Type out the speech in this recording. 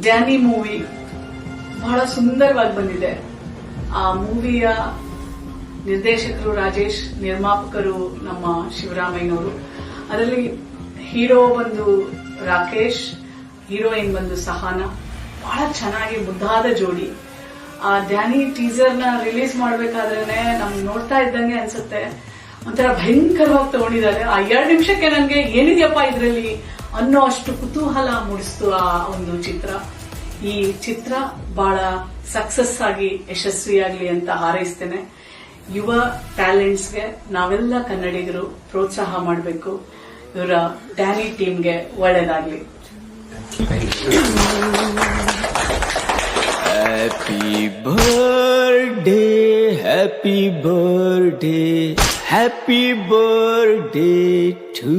Danny movie ಬಹಳ ಸುಂದರವಾಗಿ ಬಂದಿದೆ. ಆ ಮೂವಿಯ ನಿರ್ದೇಶಕರು ರಾಜೇಶ್, ನಿರ್ಮಾಪಕರು ನಮ್ಮ ಶಿವರಾಮಯ್ಯನವರು. ಅದರಲ್ಲಿ ಹೀರೋ ಬಂದು ರಾಕೇಶ್, ಹೀರೋಯಿನ್ ಬಂದು ಸಹಾನಾ. ಬಹಳ ಚೆನ್ನಾಗಿ ಮುದ್ದಾದ ಜೋಡಿ. ಆ ಡ್ಯಾನಿ ಟೀಸರ್ ನ ರಿಲೀಸ್ ಮಾಡ್ಬೇಕಾದ್ರೆ ನಮ್ಗೆ ನೋಡ್ತಾ ಇದ್ದಂಗೆ ಅನ್ಸುತ್ತೆ ಒಂಥರ ಭಯಂಕರವಾಗಿ ತಗೊಂಡಿದ್ದಾರೆ. ಆ 2 ನಿಮಿಷಕ್ಕೆ ನನಗೆ ಏನಿದೆಯಪ್ಪ ಇದರಲ್ಲಿ ಅನ್ನೋ ಅಷ್ಟು ಕುತೂಹಲ ಮೂಡಿಸ್ತು ಆ ಒಂದು ಚಿತ್ರ. ಈ ಚಿತ್ರ ಬಹಳ ಸಕ್ಸಸ್ ಆಗಿ ಯಶಸ್ವಿಯಾಗಲಿ ಅಂತ ಹಾರೈಸ್ತೇನೆ. ಯುವ ಟ್ಯಾಲೆಂಟ್ಸ್ಗೆ ನಾವೆಲ್ಲ ಕನ್ನಡಿಗರು ಪ್ರೋತ್ಸಾಹ ಮಾಡಬೇಕು. ಇವರ ಡ್ಯಾನಿ ಟೀಮ್ಗೆ ಒಳ್ಳೇದಾಗ್ಲಿ. Happy birthday, happy birthday, happy birthday to